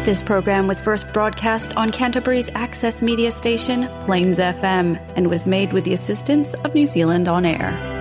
This program was first broadcast on Canterbury's access media station, Plains FM, and was made with the assistance of New Zealand On Air.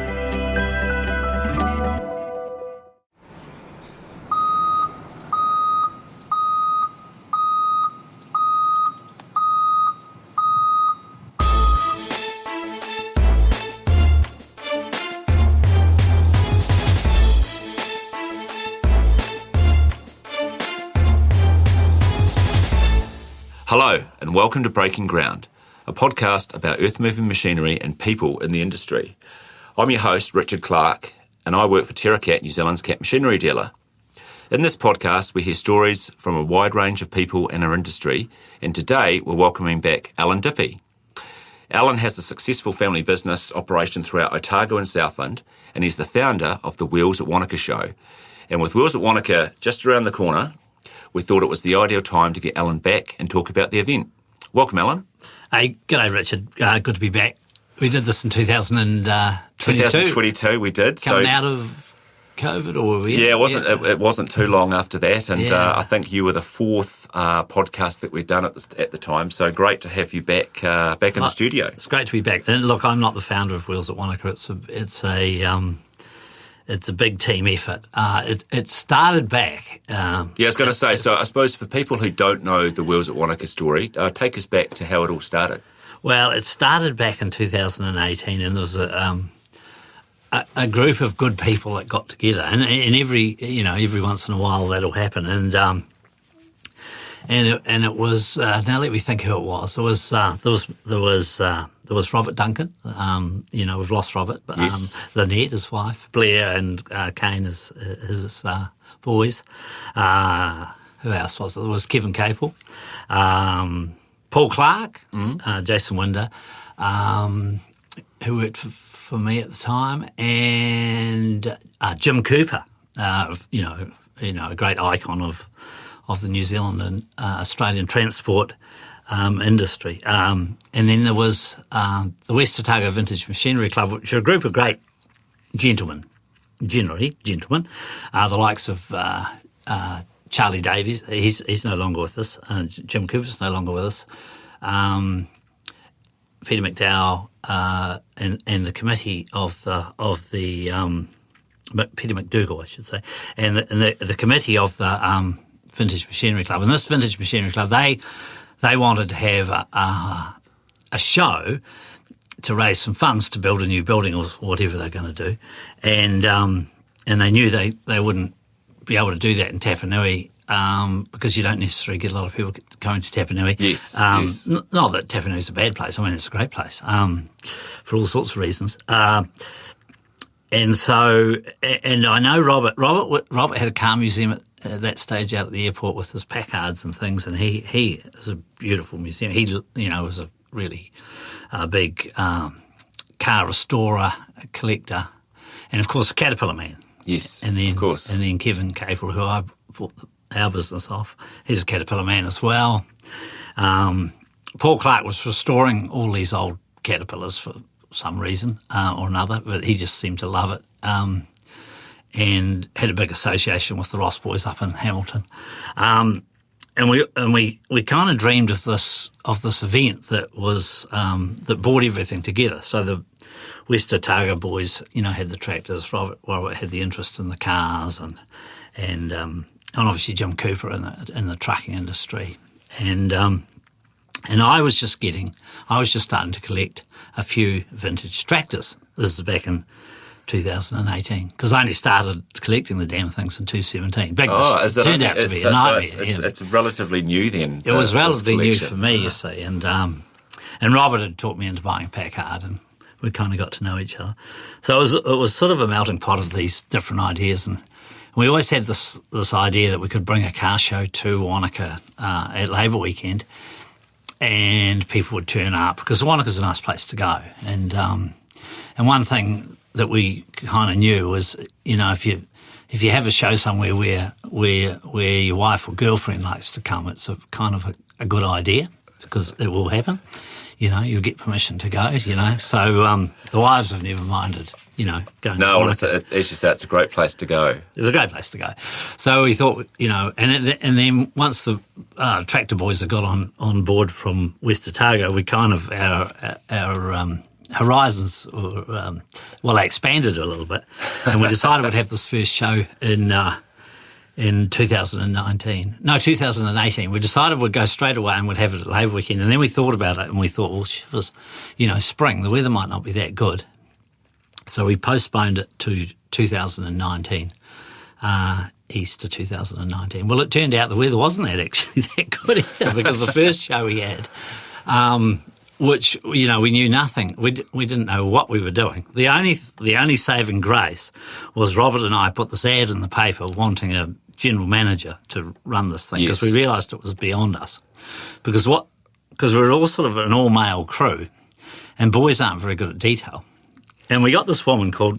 Hello and welcome to Breaking Ground, a podcast about earth-moving machinery and people in the industry. I'm your host, Richard Clark, and I work for Terra, New Zealand's cat machinery dealer. In this podcast, we hear stories from a wide range of people in our industry, and today we're welcoming back Allan Dippie. Allan has a successful family business operation throughout Otago and Southland, and he's the founder of the Wheels at Wānaka show. And with Wheels at Wānaka just around the corner, we thought it was the ideal time to get Allan back and talk about the event. Welcome, Allan. Hey, g'day, Richard. Good to be back. We did this in 2022. 2022, we did. Coming out of COVID, or were we? Yeah, it wasn't too long after that, and I think you were the fourth podcast that we'd done at the time. So great to have you back in the studio. It's great to be back. And look, I'm not the founder of Wheels at Wānaka. It's a big team effort. It started back. I was going to say, so I suppose for people who don't know the Wheels at Wānaka story, take us back to how it all started. Well, it started back in 2018, and there was a group of good people that got together, and every once in a while that'll happen, and it was now let me think who it was. There was Robert Duncan. We've lost Robert, but yes. Lynette, his wife, Blair, and Kane, his boys. Who else was there? There was Kevin Capel, Paul Clark, Jason Winder, who worked for me at the time, and Jim Cooper. A great icon of the New Zealand and Australian transport industry. And then there was the West Otago Vintage Machinery Club, which are a group of great gentlemen, generally gentlemen, the likes of Charlie Davies. He's no longer with us. Jim Cooper's no longer with us. Peter McDowell and the committee of the Peter McDougall, I should say, and the committee of the Vintage Machinery Club. And this Vintage Machinery Club, they wanted to have a show to raise some funds to build a new building or whatever they're going to do, and they knew they wouldn't be able to do that in Tapanui because you don't necessarily get a lot of people going to Tapanui. Yes, yes. Not that Tapanui's a bad place. I mean, it's a great place for all sorts of reasons. And I know Robert had a car museum at that stage out at the airport with his Packards and things, and he is a beautiful museum. He was a really big car restorer, collector, and of course a Caterpillar man. Yes, and then of course. And then Kevin Capel, who I bought our business off, he's a Caterpillar man as well. Paul Clark was restoring all these old Caterpillars for some reason or another, but he just seemed to love it, and had a big association with the Ross boys up in Hamilton, and we kind of dreamed of this event that was that brought everything together. So the West Otago boys, had the tractors. Robert had the interest in the cars, and obviously Jim Cooper in the trucking industry, and I was just starting to collect a few vintage tractors. This is back in 2018, because I only started collecting the damn things in 2017. It turned out to be a nightmare. It's relatively new then. It was relatively new for me, you see, and Robert had talked me into buying a Packard, and we kind of got to know each other. So it was sort of a melting pot of these different ideas, and we always had this idea that we could bring a car show to Wānaka at Labour Weekend, and people would turn up, because Wānaka's a nice place to go. And one thing that we kind of knew was, if you have a show somewhere where your wife or girlfriend likes to come, it's a kind of a good idea, because it will happen. You'll get permission to go. So the wives have never minded going. No, well, as you say, it's a great place to go. It's a great place to go. So we thought, and then once the tractor boys that got on board from West Otago, we kind of our horizons were, expanded a little bit, and we decided we'd have this first show in 2018. We decided we'd go straight away and we'd have it at Labour Weekend, and then we thought about it and we thought, well, shivers, spring, the weather might not be that good, so we postponed it to 2019. Easter 2019. Well, it turned out the weather wasn't actually that good either, because the first show we had, which we knew nothing. We didn't know what we were doing. The only saving grace was Robert and I put this ad in the paper wanting a general manager to run this thing, because we realised it was beyond us. Because we're all sort of an all-male crew, and boys aren't very good at detail. And we got this woman called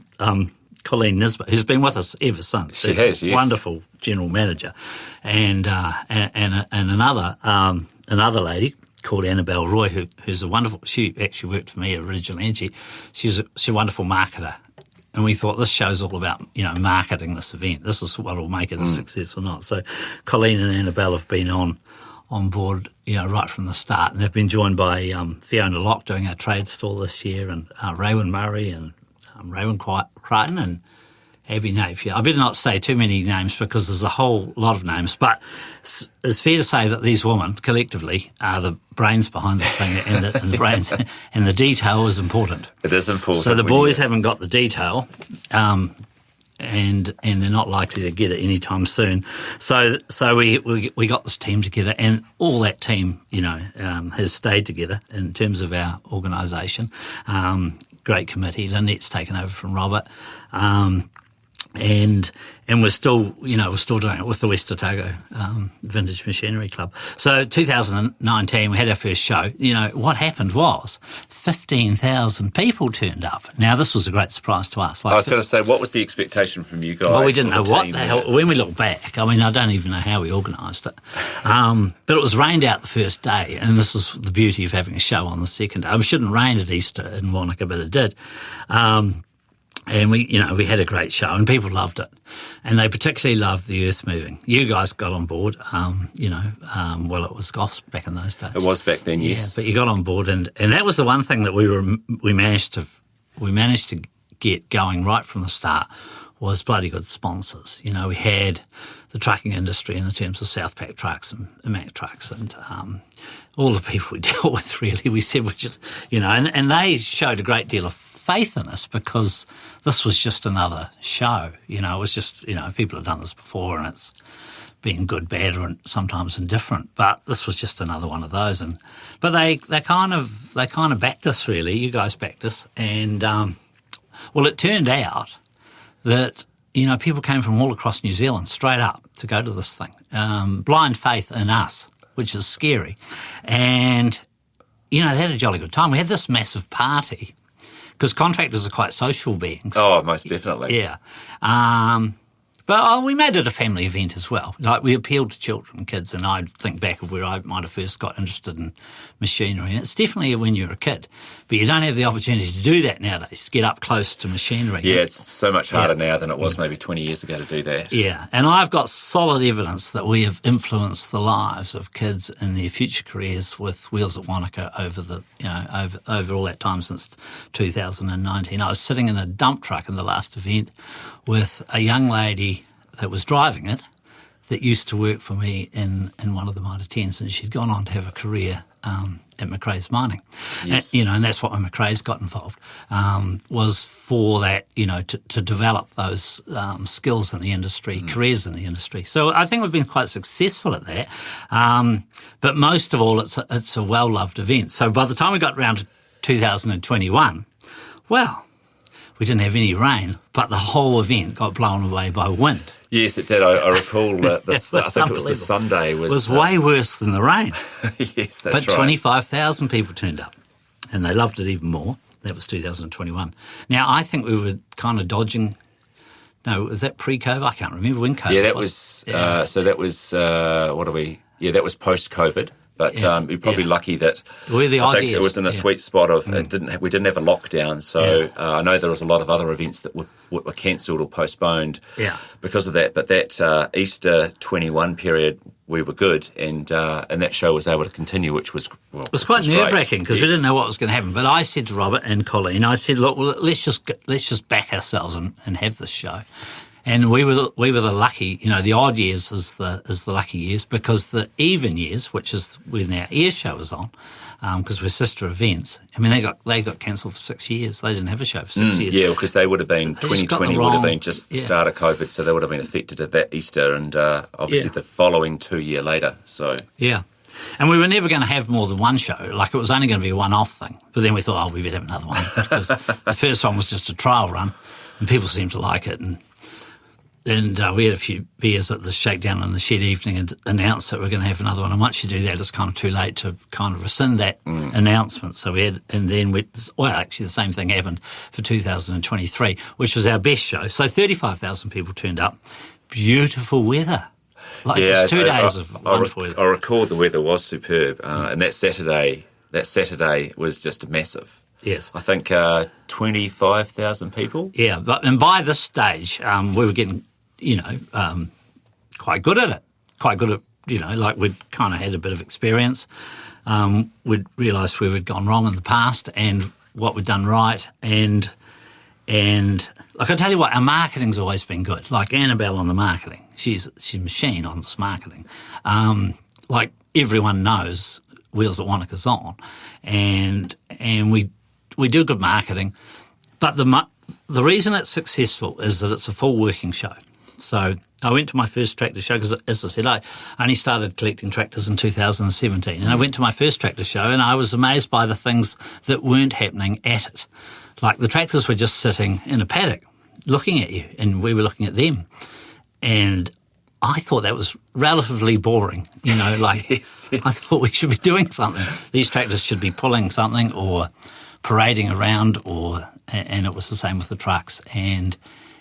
Colleen Nisbet, who's been with us ever since. She has, yes. Wonderful general manager, and another lady called Annabelle Roy, who's a wonderful. She actually worked for me originally, and she's a wonderful marketer. And we thought, this show's all about marketing this event. This is what will make it a success or not. So Colleen and Annabelle have been on board, right from the start, and they've been joined by Fiona Locke doing our trade stall this year, and Raywin Murray and Raywin Crichton and Abby Napier. I better not say too many names because there's a whole lot of names, but it's fair to say that these women collectively are the brains behind the thing, and the brains and the detail is important. It is important. So the boys haven't got the detail, and they're not likely to get it anytime soon. So we got this team together, and all that team has stayed together in terms of our organisation. Great committee. Lynette's taken over from Robert, and we're still doing it with the West Otago Vintage Machinery Club. So 2019, we had our first show. What happened was 15,000 people turned up. Now, this was a great surprise to us. I was going to say, what was the expectation from you guys? Well, we didn't know what the hell. When we look back, I don't even know how we organised it. But it was rained out the first day, and this is the beauty of having a show on the second day. It shouldn't rain at Easter in Wānaka, but it did. And we had a great show, and people loved it. And they particularly loved the earth moving. You guys got on board, it was goss back in those days. It was back then, yes. Yeah, but you got on board, and that was the one thing that we managed to get going right from the start was bloody good sponsors. We had the trucking industry in the terms of South Pack trucks and Mack trucks, and all the people we dealt with, really. We said, and they showed a great deal of faith in us, because this was just another show. It was just, people have done this before, and it's been good, bad, or sometimes indifferent. But this was just another one of those. But they kind of backed us, really. You guys backed us, and it turned out that people came from all across New Zealand straight up to go to this thing. Blind faith in us, which is scary, and they had a jolly good time. We had this massive party, because contractors are quite social beings. Oh, most definitely. Yeah. But we made it a family event as well. Like, we appealed to children and kids, and I think back of where I might have first got interested in machinery. And it's definitely when you're a kid, but you don't have the opportunity to do that nowadays, to get up close to machinery. Yeah, it's so much harder now than it was maybe 20 years ago to do that. Yeah, and I've got solid evidence that we have influenced the lives of kids in their future careers with Wheels at Wānaka over all that time since 2019. I was sitting in a dump truck in the last event with a young lady that was driving it that used to work for me in one of the Mitre 10s, and she'd gone on to have a career at McRae's Mining. Yes. And that's what McRae's got involved, was for that, to develop those skills in the industry, careers in the industry. So I think we've been quite successful at that. But most of all, it's a well-loved event. So by the time we got around to 2021, well, we didn't have any rain, but the whole event got blown away by wind. Yes, it did. I recall that I think it was the Sunday. It was way worse than the rain. Yes, that's but 25,000 people turned up, and they loved it even more. That was 2021. Now, I think we were kind of dodging. No, was that pre-COVID? I can't remember when COVID was. Yeah, that was. So that was. What are we? Yeah, that was post-COVID. But you're probably lucky that I think it was in a sweet spot of we didn't have a lockdown. So I know there was a lot of other events that were cancelled or postponed because of that. But that Easter 21 period, we were good, and that show was able to continue, which was it was quite nerve-wracking because we didn't know what was going to happen. But I said to Robert and Colleen, I said, look, well, let's just back ourselves and have this show. And we were the lucky, the odd years is the lucky years, because the even years, which is when our air show was on, because we're sister events. I mean, they got cancelled for 6 years. They didn't have a show for 6 years. Yeah, because they would have been 2020 would have been just the start of COVID, so they would have been affected at that Easter, and obviously the following 2 year later. So and we were never going to have more than one show. Like, it was only going to be a one-off thing. But then we thought, we better have another one, because the first one was just a trial run, and people seemed to like it, and we had a few beers at the shakedown in the shed evening and announced that we're going to have another one. And once you do that, it's kind of too late to kind of rescind that announcement. So actually the same thing happened for 2023, which was our best show. So 35,000 people turned up. Beautiful weather. It was 2 days of wonderful weather. I recall the weather was superb, and that Saturday was just massive. Yes. I think 25,000 people. Yeah, and by this stage, we were getting, quite good at it. We'd kind of had a bit of experience. We'd realised where we'd gone wrong in the past and what we'd done right. And like, I tell you what, our marketing's always been good. Like Annabelle on the marketing, she's a machine on this marketing. Like, everyone knows Wheels at Wānaka's on, and we do good marketing, but the reason it's successful is that it's a full working show. So I went to my first tractor show because, as I said, I only started collecting tractors in 2017, and I went to my first tractor show and I was amazed by the things that weren't happening at it. Like, the tractors were just sitting in a paddock looking at you, and we were looking at them. And I thought that was relatively boring, Yes. I thought we should be doing something. These tractors should be pulling something or parading around, and it was the same with the trucks. And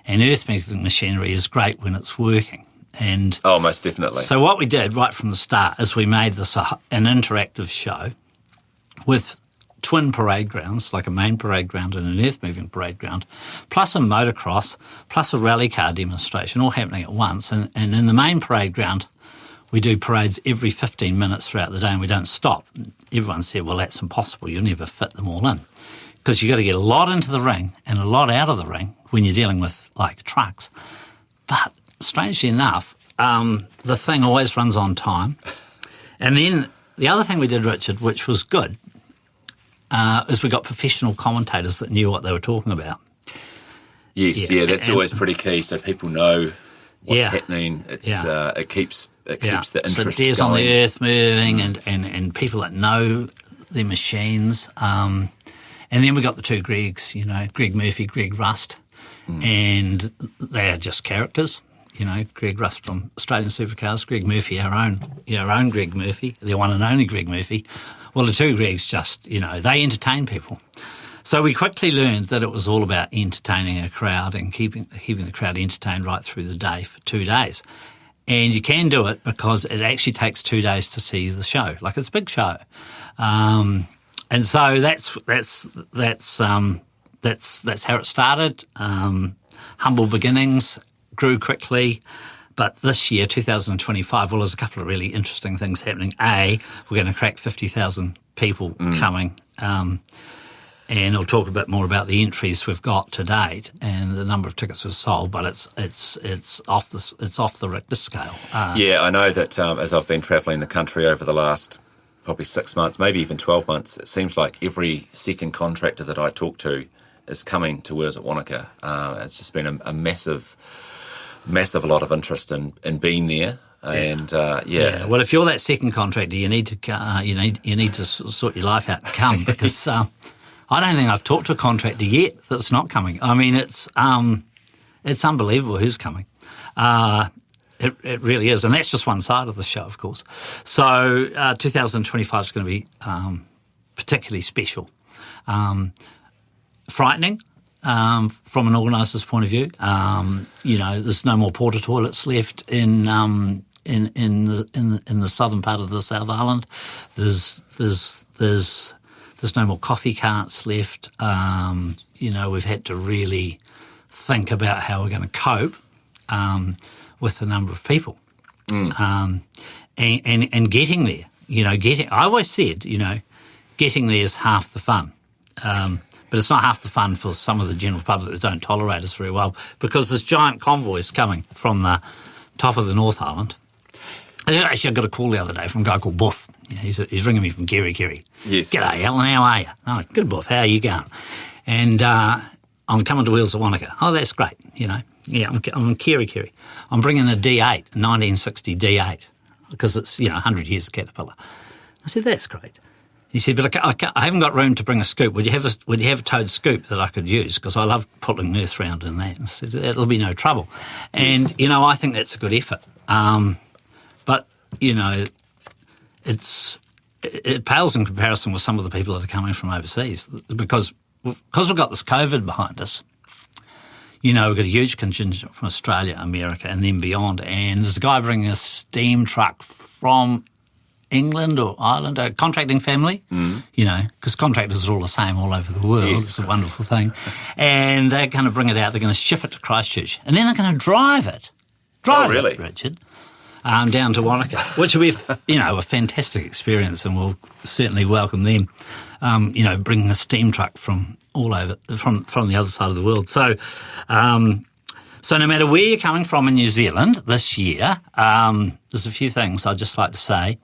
earth-moving machinery is great when it's working. And most definitely. So what we did right from the start is we made this an interactive show with twin parade grounds, like a main parade ground and an earth-moving parade ground, plus a motocross, plus a rally car demonstration, all happening at once. And in the main parade ground, we do parades every 15 minutes throughout the day, and we don't stop. Everyone said, well, that's impossible. You'll never fit them all in, because you've got to get a lot into the ring and a lot out of the ring when you're dealing with, like, trucks. But strangely enough, the thing always runs on time. And then the other thing we did, Richard, which was good, is we got professional commentators that knew what they were talking about. Yes, that's always pretty key, so people know what's happening. It keeps the interest so Des going. On the earth moving, and people that know their machines. And then we got the two Gregs, Greg Murphy, Greg Rust, and they are just characters. Greg Rust from Australian Supercars, Greg Murphy, our own Greg Murphy, the one and only Greg Murphy. Well, the two Gregs just, they entertain people. So we quickly learned that it was all about entertaining a crowd and keeping the crowd entertained right through the day for 2 days. And you can do it because it actually takes 2 days to see the show. Like, it's a big show. And so that's how it started. Humble beginnings, grew quickly. But this year, 2025, there's a couple of really interesting things happening. A, we're going to crack 50,000 people coming. And I'll talk a bit more about the entries we've got to date and the number of tickets we've sold. But it's off the Richter scale. I know that as I've been travelling the country over the last probably 6 months, maybe even 12 months, it seems like every second contractor that I talk to is coming to Wheels at Wānaka. It's just been a massive lot of interest in being there. And well, if you're that second contractor, you need to sort your life out and come, because I don't think I've talked to a contractor yet that's not coming. I mean, it's unbelievable who's coming. It really is, and that's just one side of the show, of course. So 2025 is going to be particularly special, frightening. From an organiser's point of view, there's no more porta toilets left in in the southern part of the South Island. There's no more coffee carts left. We've had to really think about how we're going to cope with the number of people, and getting there. I always said, getting there is half the fun. But it's not half the fun for some of the general public that don't tolerate us very well, because there's giant convoys coming from the top of the North Island. Actually, I got a call the other day from a guy called Buff. He's ringing me from Kerry. Yes. G'day, Allan, how are you? Oh, good, Buff, how are you going? And I'm coming to Wheels at Wānaka. Oh, that's great, Yeah, I'm Kerry. I'm bringing a D8, a 1960 D8, because it's, 100 years of Caterpillar. I said, that's great. He said, but I haven't got room to bring a scoop. Would you have a towed scoop that I could use? Because I love pulling earth round in that. And I said, that'll be no trouble. And, yes. I think that's a good effort. But, it pales in comparison with some of the people that are coming from overseas. Because we've got this COVID behind us, we've got a huge contingent from Australia, America, and then beyond. And there's a guy bringing a steam truck from England or Ireland, a contracting family, because contractors are all the same all over the world. Yes. It's a wonderful thing. And they're going to bring it out. They're going to ship it to Christchurch. And then they're going to drive it. Really? It, Richard, down to Wānaka, which will be, a fantastic experience, and we'll certainly welcome them, bringing a steam truck from all over, from the other side of the world. So no matter where you're coming from in New Zealand this year, there's a few things I'd just like to say.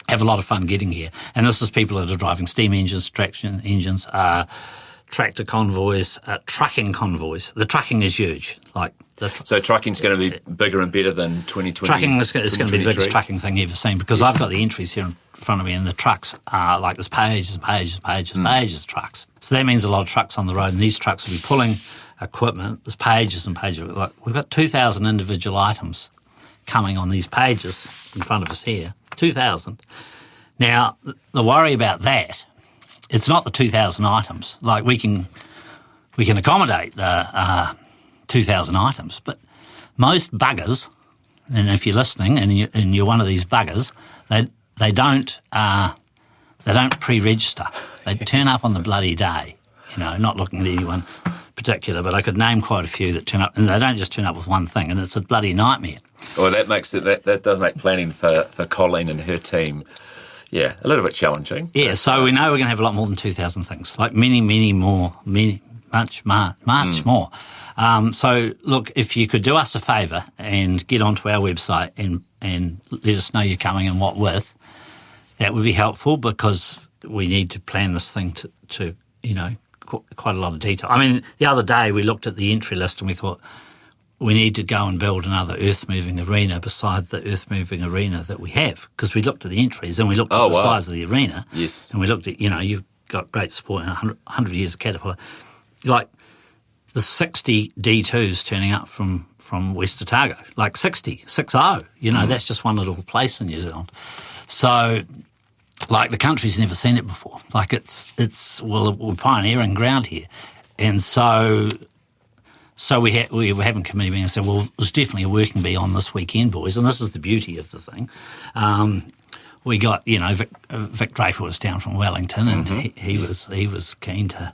Have a lot of fun getting here. And this is people that are driving steam engines, traction engines, tractor convoys, trucking convoys. The trucking is huge. So trucking's going to be bigger and better than 2020? Trucking is going to be the biggest trucking thing you've ever seen, because I've got the entries here in front of me, and the trucks are there's pages and pages of trucks. So that means a lot of trucks on the road, and these trucks will be pulling equipment. There's pages and pages. We've got 2,000 individual items coming on these pages in front of us here. 2,000. Now, the worry about that, it's not the 2,000 items. We can accommodate the 2,000 items, but most buggers, and if you're listening and you're one of these buggers, they don't pre-register. They turn up on the bloody day. Not looking at anyone particular, but I could name quite a few that turn up, and they don't just turn up with one thing, and it's a bloody nightmare. Well, that does make planning for Colleen and her team, a little bit challenging. Yeah, so we know we're going to have a lot more than 2,000 things, many more, much more. So, look, if you could do us a favour and get onto our website and let us know you're coming and what with, that would be helpful, because we need to plan this thing to quite a lot of detail. I mean, the other day we looked at the entry list and we thought we need to go and build another earth-moving arena beside the earth-moving arena that we have, because we looked at the entries and we looked at the size of the arena. Yes. And we looked at, you've got great support in 100 years of Caterpillar. The 60 D2s turning up from West Otago, 60, that's just one little place in New Zealand. So, the country's never seen it before. We're pioneering ground here. And so we were having committee meetings and said, well, there's definitely a working bee on this weekend, boys, and this is the beauty of the thing. We got, Vic Draper was down from Wellington, and he was keen to.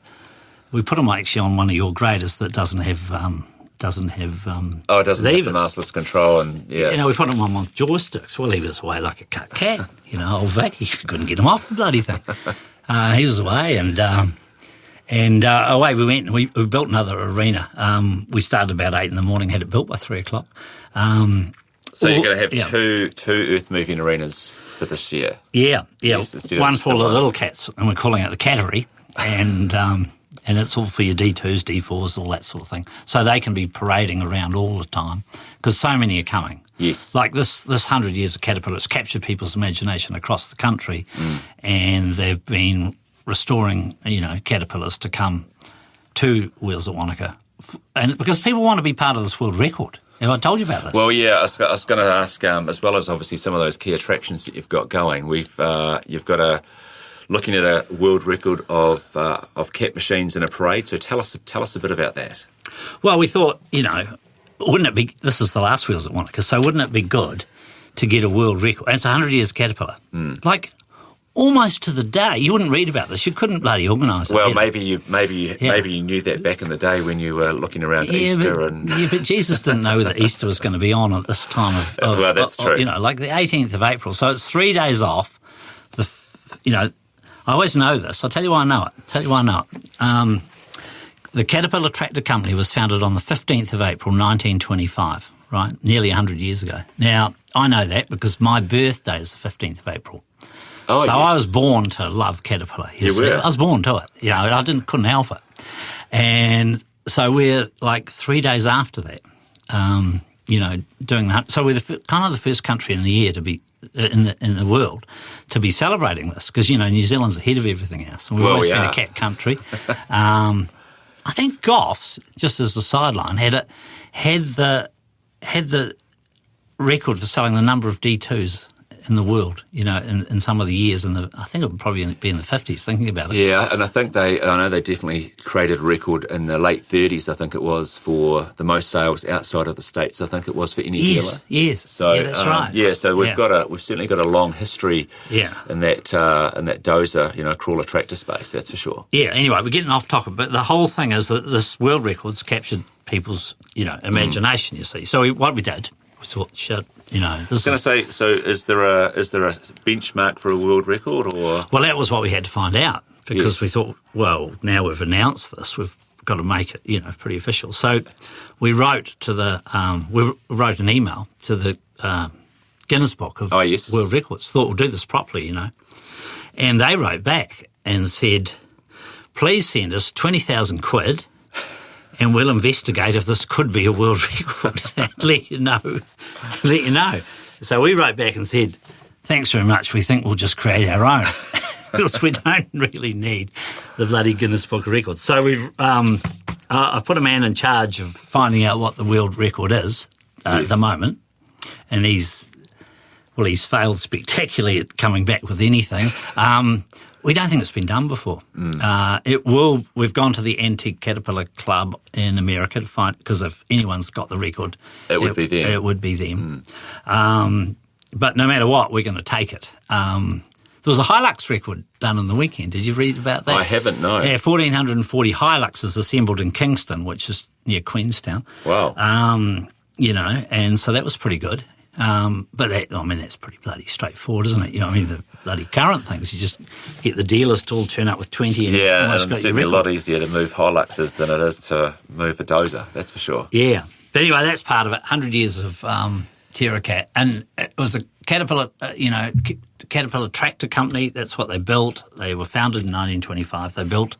We put him actually on one of your graders that doesn't have it doesn't have the mastless control, and we put him on with joysticks. Well, he was away like a cut cat, old Vic. He couldn't get him off the bloody thing. He was away, and away we went. And we built another arena. We started about 8 a.m, had it built by 3 o'clock. So you're going to have two earth-moving arenas for this year. Yeah. One for the little cats, and we're calling it the cattery, and it's all for your D2s, D4s, all that sort of thing. So they can be parading around all the time, because so many are coming. Yes. This 100 years of Caterpillar, it's captured people's imagination across the country, and they've been restoring, Caterpillars to come to Wheels at Wānaka. And because people want to be part of this world record. Have I told you about this? Well, yeah, I was going to ask, as well as obviously some of those key attractions that you've got going, you've got looking at a world record of Cat machines in a parade. So tell us a bit about that. Well, we thought, wouldn't it be? This is the last Wheels at Wānaka, so wouldn't it be good to get a world record. And it's 100 years Caterpillar. Like, almost to the day. You wouldn't read about this. You couldn't bloody organise it. Well, maybe you knew that back in the day when you were looking around Easter. But Jesus didn't know that Easter was going to be on at this time of well, that's true. Like the 18th of April. So it's 3 days off. I always know this. I'll tell you why I know it. The Caterpillar Tractor Company was founded on the 15th of April, 1925, right? Nearly 100 years ago. Now, I know that because my birthday is the 15th of April. Oh, so yes. I was born to love Caterpillar. You see. were? I was born to it. I couldn't help it. And so we're like 3 days after that, doing that. So we're kind of the first country in the year to be in the world to be celebrating this because New Zealand's ahead of everything else. And we've always been a cat country. I think Goffs, just as a sideline, had the record for selling the number of D2s in the world, in some of the years. I think it would probably be in the 50s, thinking about it. Yeah, and I think I know they definitely created a record in the late 30s, I think it was, for the most sales outside of the States. I think it was for any dealer. Yes. So, that's right. Yeah, so we've certainly got a long history in that dozer, crawler tractor space, that's for sure. Yeah, anyway, we're getting off topic, but the whole thing is that this world record's captured people's, imagination, you see. So what we did, we thought, I was going to say, so is there a benchmark for a world record, or? Well, that was what we had to find out because we thought, well, now we've announced this, we've got to make it, pretty official. So we wrote to we wrote an email to the Guinness Book of World Records. Thought we'll do this properly, and they wrote back and said, please send us 20,000 quid. And we'll investigate if this could be a world record and let you know. So we wrote back and said, thanks very much, we think we'll just create our own because we don't really need the bloody Guinness Book of Records. So I've put a man in charge of finding out what the world record is at the moment, and he's failed spectacularly at coming back with anything. We don't think it's been done before. We've gone to the Antique Caterpillar Club in America to find, because if anyone's got the record, it would be them. It would be them. But no matter what, we're going to take it. There was a Hilux record done on the weekend. Did you read about that? I haven't, no. Yeah, 1,440 Hiluxes assembled in Kingston, which is near Queenstown. Wow. And so that was pretty good. But that's pretty bloody straightforward, isn't it? The bloody current things, you just get the dealers to all turn up with 20 and and it's certainly a lot easier to move Hiluxes than it is to move a dozer, that's for sure. Yeah. But anyway, that's part of it, 100 years of Terra Cat. And it was a Caterpillar, Caterpillar Tractor Company, that's what they built. They were founded in 1925. They built...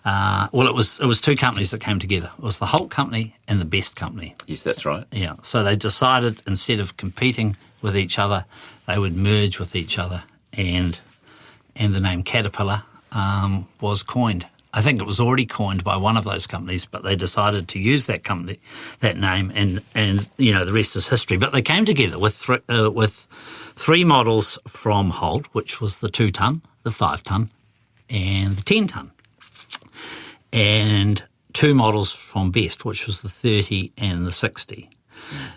it was two companies that came together. It was the Holt Company and the Best Company. Yes, that's right. Yeah, so they decided instead of competing with each other, they would merge with each other, and the name Caterpillar was coined. I think it was already coined by one of those companies, but they decided to use that name, and the rest is history. But they came together with three models from Holt, which was the 2-ton, the 5-ton, and the 10-ton. And two models from Best, which was the 30 and the 60.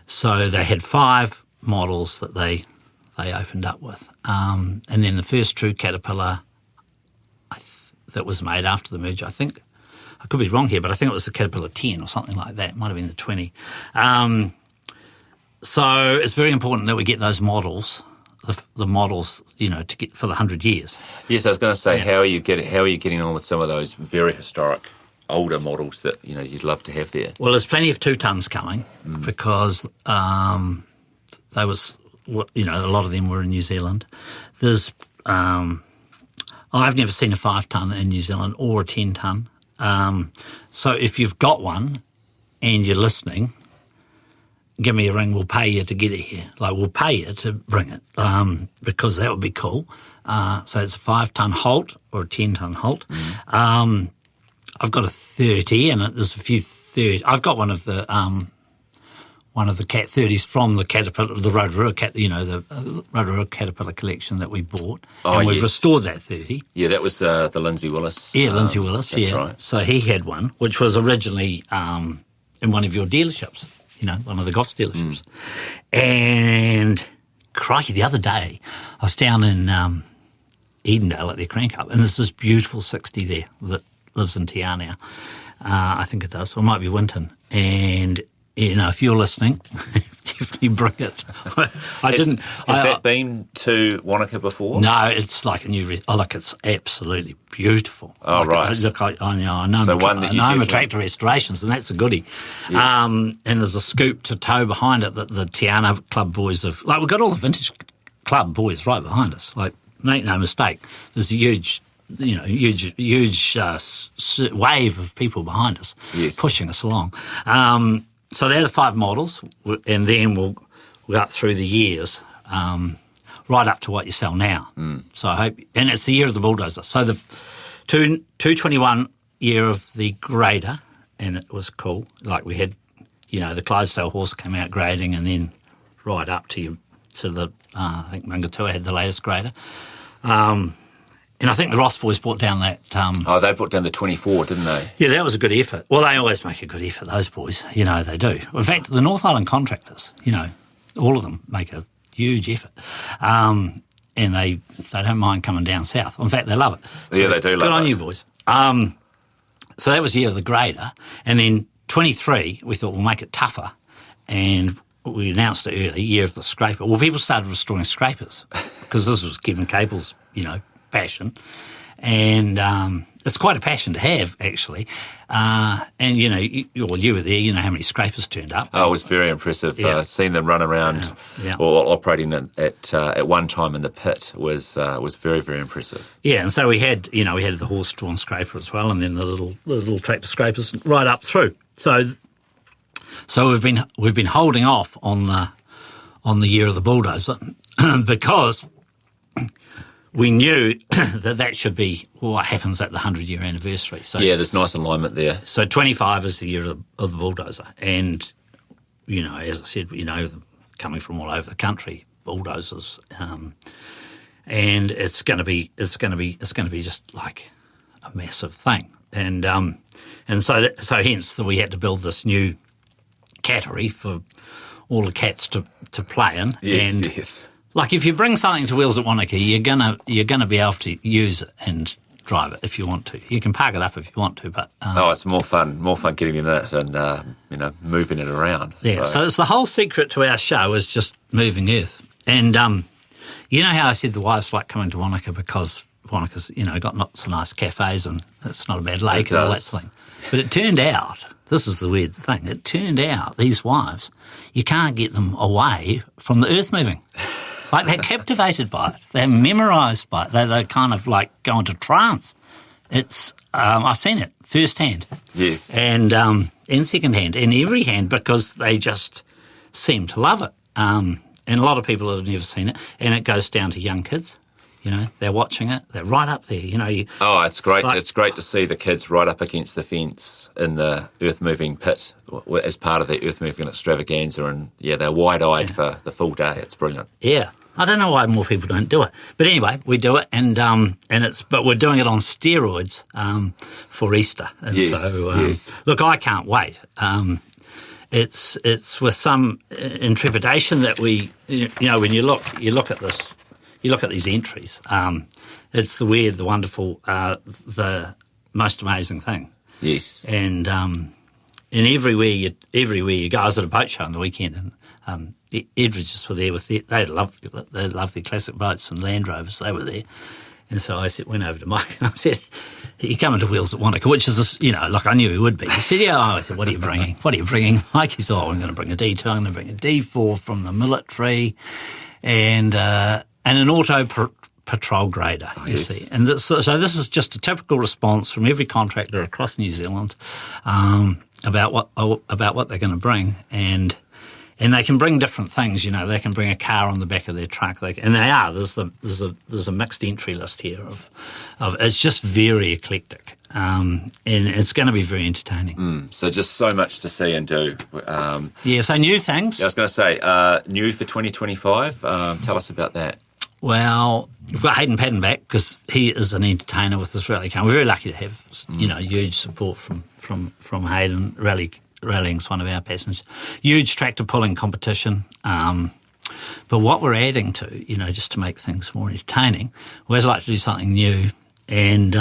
So they had 5 models that they opened up with. And then the first true Caterpillar that was made after the merger, I think, I could be wrong here, but I think it was the Caterpillar 10 or something like that. It might have been the 20. So it's very important that we get those models, the models, to get for the 100 years. Yes, I was going to say, how are you getting on with some of those very historic older models that you'd love to have there? Well, there's plenty of 2-tons coming because they was a lot of them were in New Zealand. There's I've never seen a 5-ton in New Zealand or a 10-ton. So if you've got one and you're listening, give me a ring, we'll pay you to get it here. We'll pay you to bring it because that would be cool. So it's a 5-ton Holt or a 10-ton Holt. I've got a 30 and there's a few 30. I've got one of the Cat 30s from the Caterpillar, the Rotorua the Rotorua Caterpillar collection that we bought. And we've restored that 30. Yeah, that was the Lindsay Willis. Yeah, Lindsay Willis, that's right. So he had one, which was originally in one of your dealerships. One of the Goffs dealerships. And crikey, the other day I was down in Edendale at their Crank Cup, and there's this beautiful 60 there that lives in Terra now. I think it does, or it might be Winton. And, if you're listening, definitely bring it. Has that been to Wānaka before? No, it's like a new... it's absolutely beautiful. Oh, right. I know I'm Tractor Restorations, and that's a goodie. Yes. And there's a scoop to tow behind it that the Tiana Club boys have... we've got all the vintage club boys right behind us. Make no mistake, there's a huge wave of people behind us pushing us along. So they're the 5 models, and then we'll go up through the years, right up to what you sell now. So I hope, and it's the year of the bulldozer. So the 221 year of the grader, and it was cool. We had, the Clydesdale horse came out grading, and then right up to the I think Mungatua had the latest grader. And I think the Ross boys brought down that... they brought down the 24, didn't they? Yeah, that was a good effort. Well, they always make a good effort, those boys. They do. In fact, the North Island contractors, all of them make a huge effort. And they don't mind coming down south. In fact, they love it. So yeah, they do love it. Good on you, boys. So that was the year of the grader. And then 23, we thought we'll make it tougher. And we announced it early, year of the scraper. Well, people started restoring scrapers because this was Kevin Capel's, passion. And it's quite a passion to have, actually. And, you were there, you know how many scrapers turned up. Oh, it was very impressive. Yeah. Seeing them run around or operating at one time in the pit was very, very impressive. Yeah, and so we had the horse-drawn scraper as well, and then the little tractor scrapers right up through. So we've been holding off on the year of the bulldozer because we knew that should be what happens at the 100-year anniversary. So yeah, there's nice alignment there. So 25 is the year of the bulldozer, and as I said, coming from all over the country, bulldozers, and it's going to be just like a massive thing, and so hence we had to build this new cattery for all the cats to play in. Yes. Like if you bring something to Wheels at Wānaka, you're gonna be able to use it and drive it if you want to. You can park it up if you want to, but it's more fun getting in it and moving it around. Yeah, so it's the whole secret to our show is just moving earth. And you know how I said the wives like coming to Wānaka because Wānaka's got lots of nice cafes and it's not a bad lake and all that thing. But it turned out, this is the weird thing, it turned out these wives, you can't get them away from the earth moving. Like they're captivated by it. They're memorised by it. They kind of like go into trance. It's I've seen it firsthand. Yes. And second hand, and every hand because they just seem to love it. And a lot of people have never seen it. And it goes down to young kids. They're watching it. They're right up there. It's great. It's great to see the kids right up against the fence in the earth-moving pit as part of the earth-moving extravaganza. And, they're wide-eyed for the full day. It's brilliant. Yeah. I don't know why more people don't do it. But anyway, we do it, but we're doing it on steroids for Easter. And yes. Look, I can't wait. It's with some intrepidation that we, when you look at this, you look at these entries. It's the weird, the wonderful, the most amazing thing. Yes. And everywhere you go. I was at a boat show on the weekend, and the Edridges were there with they love their classic boats and Land Rovers. They were there, and so I went over to Mike and I said, "You coming to Wheels at Wānaka?" Which is like I knew he would be. He said, "Yeah." I said, "What are you bringing? What are you bringing?" Mike, he said, "I'm going to bring a D2. I'm going to bring a D4 from the military, and an auto patrol grader, you see." And so this is just a typical response from every contractor across New Zealand about what they're going to bring, and they can bring different things. They can bring a car on the back of their truck, there's a mixed entry list here of it's just very eclectic, and it's going to be very entertaining. So just so much to see and do. So new things. I was going to say new for 2025. Tell us about that. Well, we've got Hayden Padden back because he is an entertainer with this rally car. We're very lucky to have, huge support from Hayden. Rallying's one of our passions. Huge tractor pulling competition. But what we're adding to, just to make things more entertaining, we always like to do something new, and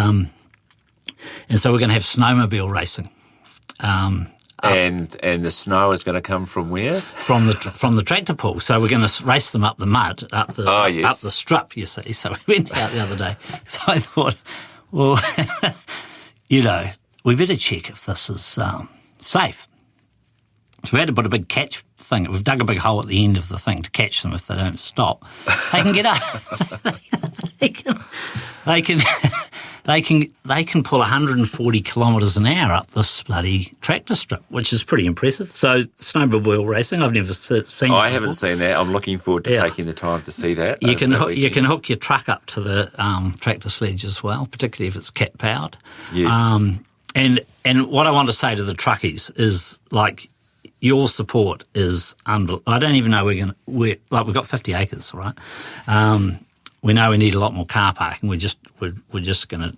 so we're going to have snowmobile racing. And the snow is going to come from where? From the tractor pull. So we're going to race them up the mud, up the strip, you see. So we went out the other day. So I thought, well, we better check if this is safe. So we had to put a big catch thing. We've dug a big hole at the end of the thing to catch them if they don't stop. They can get up. They can pull 140 kilometres an hour up this bloody tractor strip, which is pretty impressive. So snowmobile racing, I've never seen it I haven't seen that. I'm looking forward to taking the time to see that. You can hook your truck up to the tractor sledge as well, particularly if it's cat powered. Yes. And what I want to say to the truckies is, like, your support is unbelievable. I don't even know we've got 50 acres, right? We know we need a lot more car parking. We're just going to,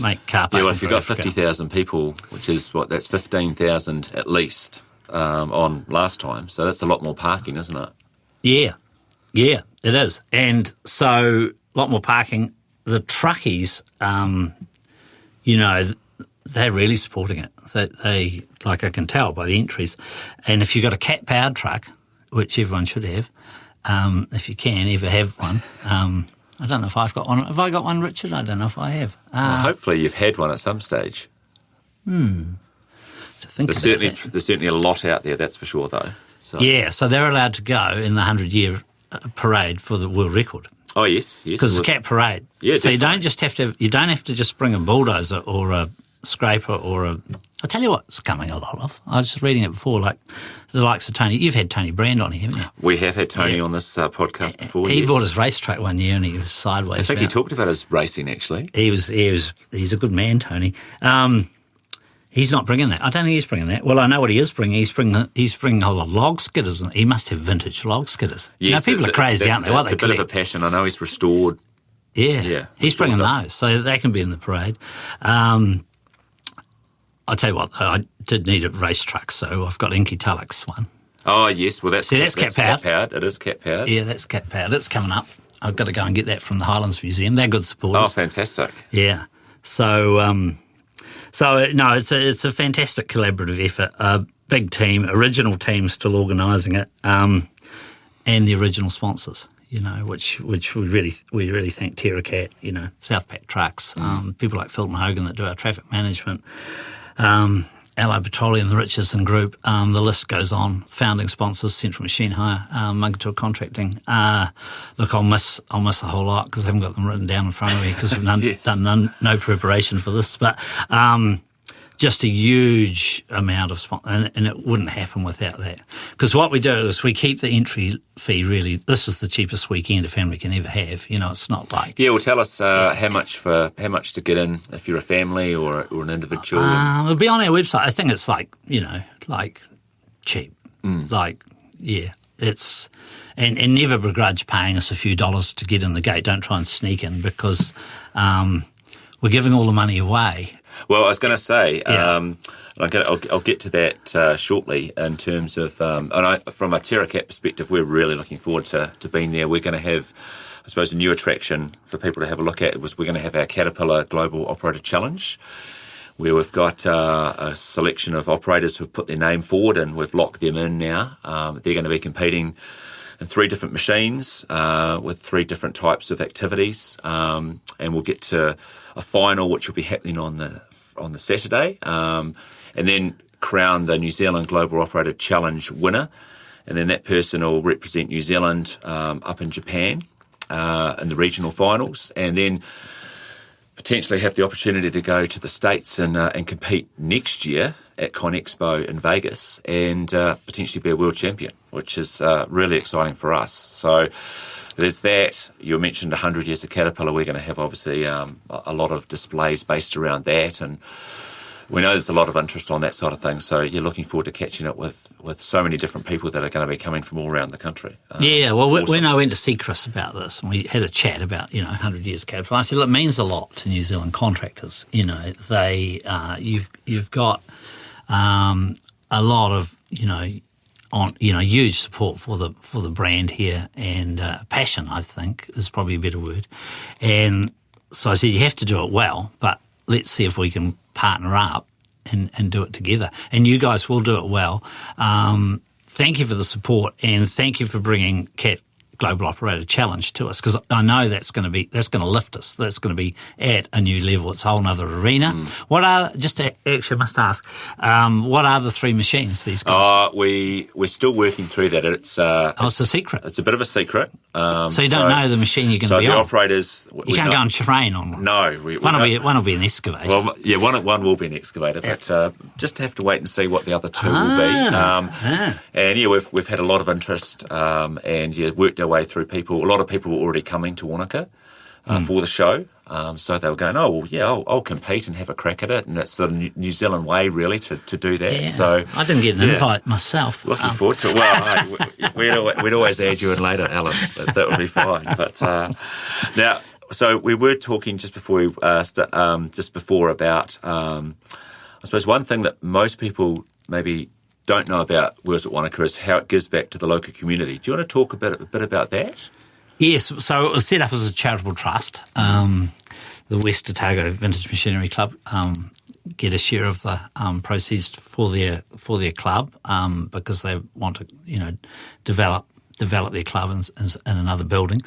make car parking. Yeah, well, if you've got 50,000 people, which is that's 15,000 at least on last time. So that's a lot more parking, isn't it? Yeah, it is. And so a lot more parking. The truckies, they're really supporting it. They, like I can tell by the entries. And if you've got a cat-powered truck, which everyone should have, if you can ever have one. I don't know if I've got one. Have I got one, Richard? I don't know if I have. Well, hopefully you've had one at some stage. To think there's certainly a lot out there, that's for sure, though. So. Yeah, so they're allowed to go in the 100-year parade for the world record. Oh, yes. Because it's a cat parade. Yeah, so definitely. you don't have to just bring a bulldozer or a scraper or I'll tell you what's coming a lot of. I was just reading it before, like the likes of Tony. You've had Tony Brand on here, haven't you? We have had Tony on this podcast before. He bought his racetrack one year and he was sideways. I think he talked about his racing, actually. He's a good man, Tony. He's not bringing that. I don't think he's bringing that. Well, I know what he is bringing. He's bringing a lot of log skidders. He must have vintage log skidders. Yes, people are crazy, aren't they? It's a bit of a passion. I know he's restored. Yeah. He's bringing those, so they can be in the parade. I'll tell you what, I did need a race truck, so I've got Inky Tulloch's one. Oh, yes. Well, that's cat-powered. It is cat-powered. Yeah, that's cat-powered. It's coming up. I've got to go and get that from the Highlands Museum. They're good supporters. Oh, fantastic. Yeah. So no, it's a fantastic collaborative effort. A big team, original team still organising it, and the original sponsors, which we really thank Terra, South Pack Trucks, people like Philton Hogan that do our traffic management, Allied Petroleum, the Richardson Group, the list goes on. Founding sponsors, Central Machine Hire, Mugatour Contracting. Look, I'll miss a whole lot because I haven't got them written down in front of me because we've done no preparation for this. But just a huge amount of sponsors, and it wouldn't happen without that. Because what we do is we keep the entry fee really. This is the cheapest weekend a family can ever have. It's not like well, tell us how much to get in if you're a family or an individual. It'll be on our website. I think it's like cheap. It's and never begrudge paying us a few dollars to get in the gate. Don't try and sneak in because we're giving all the money away. Well, I was going to say, I'll get to that shortly in terms of, from a Terra Cat perspective, we're really looking forward to being there. We're going to have, I suppose, a new attraction for people to have a look at. We're going to have our Caterpillar Global Operator Challenge, where we've got a selection of operators who've put their name forward and we've locked them in now. They're going to be competing in 3 different machines with 3 different types of activities, and we'll get to a final which will be happening on the Saturday, and then crown the New Zealand Global Operator Challenge winner, and then that person will represent New Zealand up in Japan in the regional finals, and then potentially have the opportunity to go to the States and compete next year at ConExpo in Vegas and potentially be a world champion, which is really exciting for us. So there's that. You mentioned 100 years of Caterpillar. We're going to have obviously a lot of displays based around that, and we know there's a lot of interest on that side of things. So you're looking forward to catching up with so many different people that are going to be coming from all around the country. Well, awesome. When I went to see Chris about this, and we had a chat about 100 years of Caterpillar, I said, look, it means a lot to New Zealand contractors. They you've got a lot of huge support for the brand here, and passion, I think, is probably a better word. And so I said, you have to do it well, but let's see if we can partner up and do it together. And you guys will do it well. Thank you for the support, and thank you for bringing CAT Global Operator Challenge to us, because I know that's going to lift us. That's going to be at a new level. It's a whole other arena. What are, actually I must ask, what are the 3 machines these guys? We're still working through that. It's a secret. It's a bit of a secret. So you don't know the machine you're going to be on. So the operators, you can't go and train on one. No, one will be an excavator. Well, yeah, one will be an excavator, but just have to wait and see what the other 2 will be. And yeah, we've had a lot of interest, and worked our way through people. A lot of people were already coming to Wānaka for the show. So they were going, I'll compete and have a crack at it. And it's the New Zealand way, really, to do that. Yeah. So I didn't get an invite myself. Looking forward to it. Well, we'd always add you in later, Alan. That would be fine. But now, so we were talking just before about, I suppose, one thing that most people maybe don't know about Wheels at Wānaka is how it gives back to the local community. Do you want to talk a bit about that? Yes, so it was set up as a charitable trust. The West Otago Vintage Machinery Club get a share of the proceeds for their club because they want to, develop their club in another building.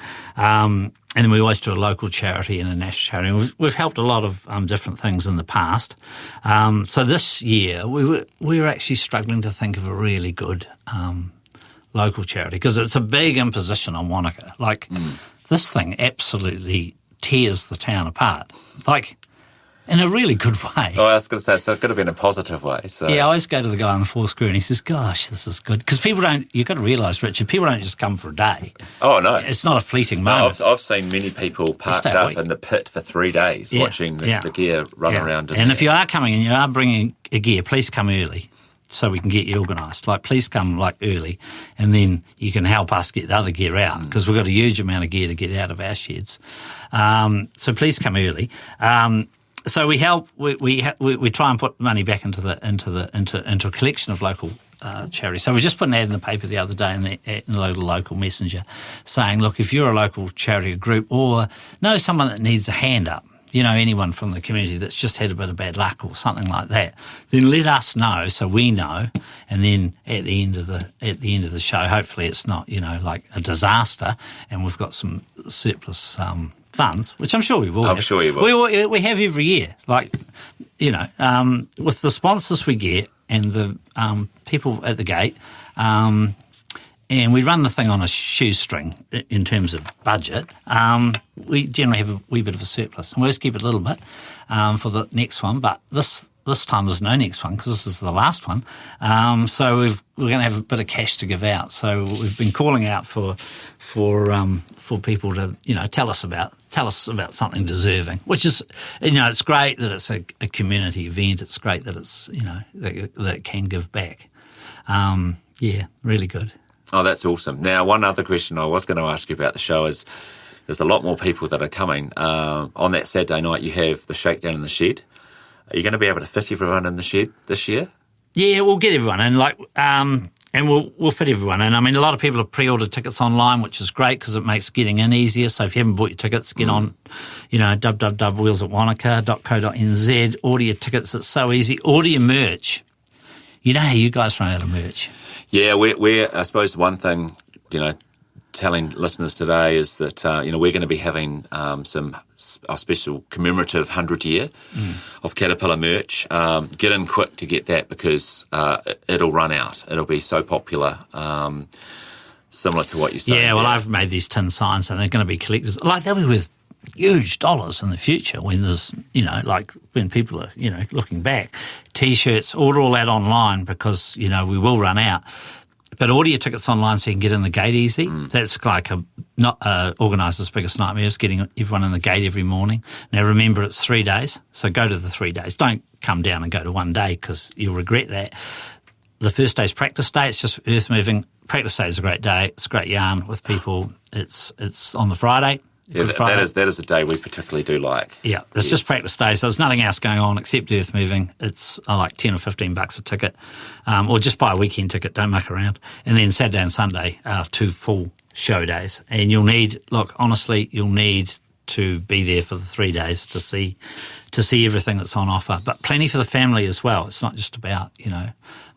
And then we always do a local charity and a national charity. We've helped a lot of different things in the past. So this year we were actually struggling to think of a really good local charity, because it's a big imposition on Wānaka. This thing absolutely tears the town apart, in a really good way. Oh, I was going to say, so it's got to be in a positive way. So. Yeah, I always go to the guy on the Foursquare and he says, gosh, this is good. Because you've got to realise, Richard, people don't just come for a day. Oh, no. It's not a fleeting moment. I've seen many people parked up in the pit for 3 days watching the gear run around. And if you are coming and you are bringing a gear, please come early, so we can get you organised. Please come early, and then you can help us get the other gear out, because we've got a huge amount of gear to get out of our sheds. So please come early. So we help. We try and put money back into a collection of local charities. So we just put an ad in the paper the other day in the local messenger, saying, look, if you're a local charity group or know someone that needs a hand up, anyone from the community that's just had a bit of bad luck or something like that, then let us know so we know. And then at the end of the show, hopefully it's not like a disaster, and we've got some surplus funds, which I'm sure we will. I'm sure you will. We have every year, with the sponsors we get and the people at the gate. And we run the thing on a shoestring in terms of budget. We generally have a wee bit of a surplus, and we always keep it a little bit for the next one. But this time there's no next one, because this is the last one. So we're going to have a bit of cash to give out. So we've been calling out for people to tell us about something deserving. Which is it's great that it's a community event. It's great that it's that it can give back. Really good. Oh, that's awesome. Now, one other question I was going to ask you about the show is there's a lot more people that are coming. On that Saturday night, you have the shakedown in the shed. Are you going to be able to fit everyone in the shed this year? Yeah, we'll get everyone in, and we'll fit everyone in. I mean, a lot of people have pre-ordered tickets online, which is great because it makes getting in easier. So if you haven't bought your tickets, get on, www.wheelsatwanaka.co.nz. Order your tickets. It's so easy. Order your merch. You know how you guys run out of merch. Yeah, we're I suppose one thing, telling listeners today is that, we're going to be having our special commemorative 100 year of Caterpillar merch. Get in quick to get that, because it'll run out. It'll be so popular, similar to what you're saying. Yeah, well, I've made these tin signs, and they're going to be collectors. They'll be worth huge dollars in the future when there's, when people are, looking back. T-shirts, order all that online, because, we will run out. But order your tickets online so you can get in the gate easy. That's organisers' biggest nightmare, is getting everyone in the gate every morning. Now, remember, it's 3 days, so go to the 3 days. Don't come down and go to 1 day, because you'll regret that. The first day's practice day. It's just earth moving. Practice day is a great day. It's a great yarn with people. It's on the Friday. Yeah, that is a day we particularly do like. Yeah, it's just practice day, so there's nothing else going on except earth moving. It's like $10 or $15 a ticket, or just buy a weekend ticket, don't muck around. And then Saturday and Sunday are 2 full show days. And you'll need to be there for the 3 days to see everything that's on offer. But plenty for the family as well. It's not just about,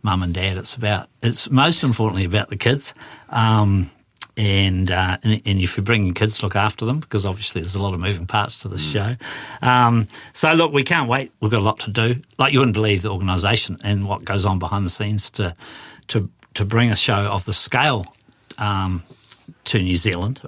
mum and dad. It's most importantly about the kids. And if you're bringing kids, look after them, because obviously there's a lot of moving parts to this show. So look, we can't wait. We've got a lot to do. Like, you wouldn't believe the organisation and what goes on behind the scenes to bring a show of the scale to New Zealand.